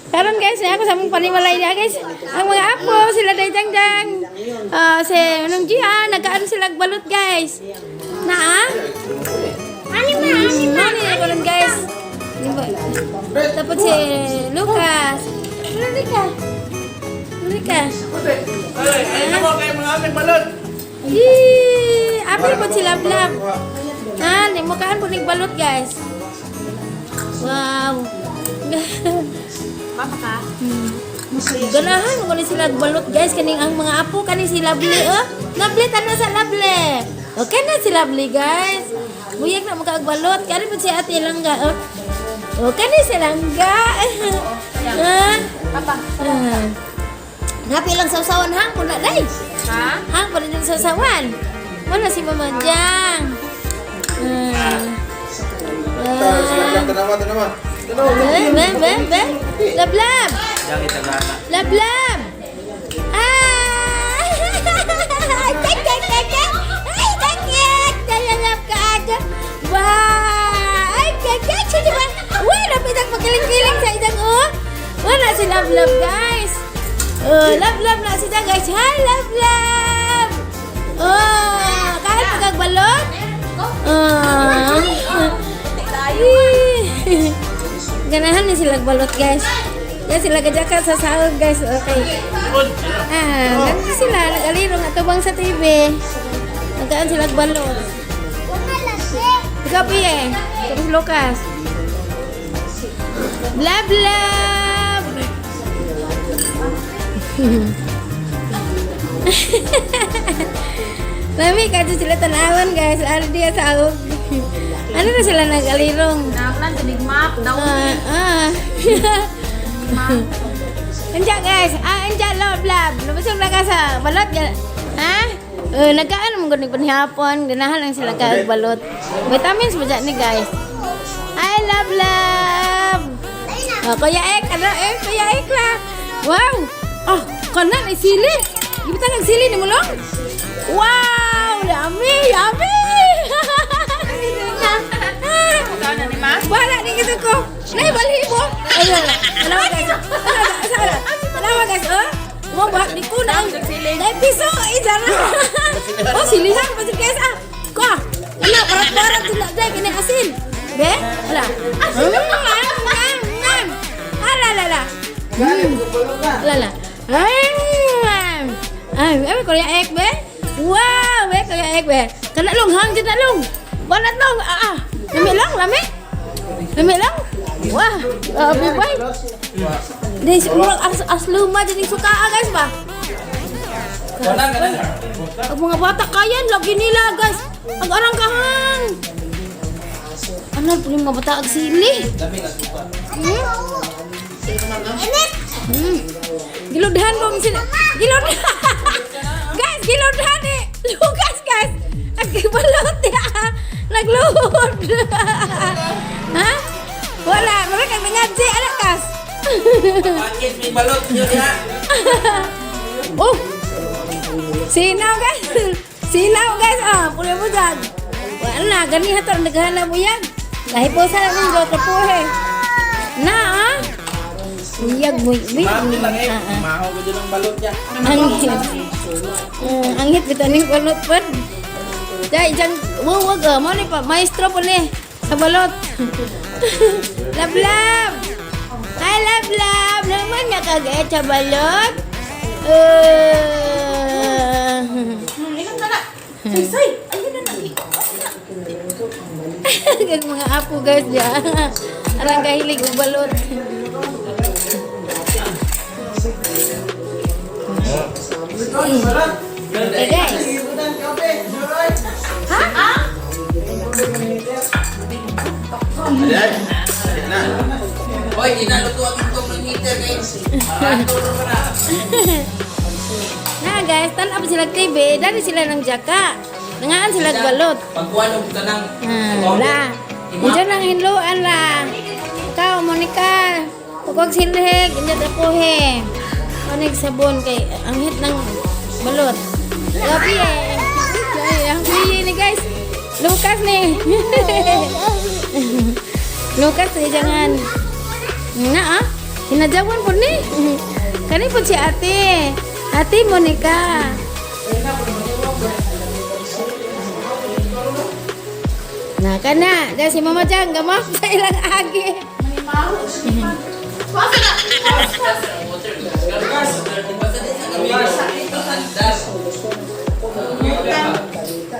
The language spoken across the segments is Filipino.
Karon guys, ako sa mong panimalay niya guys. Ang mga apo, sila day jang-jang. Si Nung Jihan, nagkaan sila balot guys. Na Ani ako lang guys. Tapos si Lucas. Lurika. Ano mo kayo mga aming balot? Apil po si Lablab. Di mo kaan po balot guys. Wow. Papa ka? Ganahan mo ni sila balot guys. Kaning ang mga apo, kaning si Lovely. Lovely, tanda sa Lovely. Okay na si Lovely guys. Buyag na makagbalot. Kani po si Ate Langga. Okay na si Langga. Papa. Happy lang sausawan hang po na day. Ha? Hang pa rin yung sausawan. Wala si Mama Jang. Tanawa. Lablab. Yang itagana. Lablab. Dalalab ka aga. Wah. Ay, kagak. Sige ba? Uy, napitang pagkiling-kiling sa idang Wala si Lablab guys. Lablab na siya guys. Hi, Lablab. Kahit pagagbalot. Ganahan ni sila balot guys. Ya sila gajaka sa sahod guys. Okay. Ganun sila nagalirong at tubang sa TV. Nagkaan sila balot. Ikaw piye. Terus Lucas. Lablab. Mami, kasi sila tanawan guys. Ano dia sahod. Ano na sila nagalirong? Nakaklan sa big map. Anja guys. Anja Lablab. Nabasog na ka sa balot. Nagkaan mo gunig panihapon. Ganahan lang sila balot. Vitamins ba dyan ni guys? Hi Lablab. Kuya Ek. Kuya Ek lah. Wow. Kanan ay sili. Gibita ng sili ni mo lang? Wow. Yummy. Ano ni Ma? Wala ni gitu ko. Nay balibo. Alawa guys. Alawa guys. Mo buat di kunang. Dai piso izara. Silihan pa si guys Ko. Ala parat-parat tidak dai kini asin. Be? Ala. Asin. Ala. Lala. Ay, Korea Ek be. Wow, be Korea Ek be. Kana long hang kita long. Banat long. Lami lang. Wah, bye. Di murag asluma jadi suka guys ba. Ang mga bata kayan lagi nila guys. Ang arang kahang. Ano po yung mga bata ag sili? Giludhan po sila. Guys, giludhan eh. Lucas guys. Nagbalot ya. Nagluhod. Ha? Wala, mereka ngaji anak kas. Pakit may balot nyo ya. Sinaw guys. Pula mo dyan. Wala, gani hatar naghahanap mo yan. Dahil po sa namin do tapuhe. Uyag mo. Mami lang maho ko dyan ang balot niya. Anghit bitaning balot pa. Dahil dyan, wag mo ni pa, maestro po ni. Sa balot. Lablab. Hi, Lablab. Naman niya kagaya sa balot. Ikan ka na. Say. Ayun na nang Gan mga apo guys dyan. Arang kahilig og balot. Okay guys. Ayan. Hoy, ginaluto ang itong ng heater guys. Nah guys, tan apa sila TV, dari sila ng jaka. Nangaan sila balot. Pagkuhan ng tanang. Lah. Diyan nang hinluan lah. Ikaw, Monica. Pagwag silhig, hindi ako he. Manig sabon kay ang hit ng balot. Gabi ang piye ni guys. Lucas nih. Lucas jangan. Hinajawan po ni. Kani po si ate. Ate Monica. Nah, kana. Dahil si Mama Jang, gamap sa ilang agi. Basta na.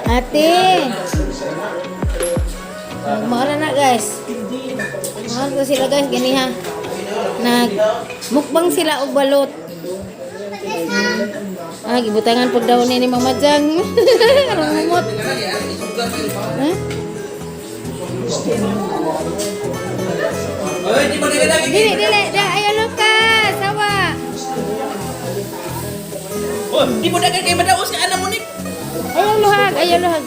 Ate. Nagmahal na guys. Mahal ko sila guys, gani ha. Mukbang sila og balot. Gibutangan pag daw ni Mama Jang. Karang humot. Ha? Oy, di mo lagi. Dili, ayo Lucas, sawa. Oh, di mo dagan kay madaos ka anak mo ni. Ayo luhag.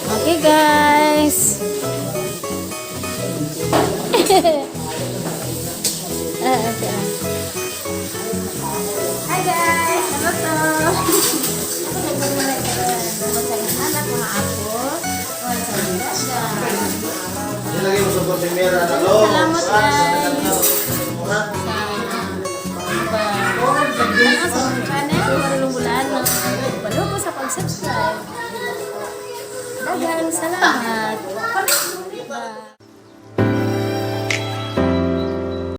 Okay guys. Okay. Hi guys, ano to? Anak mga apo. Nilagay mo sa kontimera na lo. Salamat guys. Sa channel, marunong bulan. Palo po sa pag-subscribe. Daghang salamat. Bye.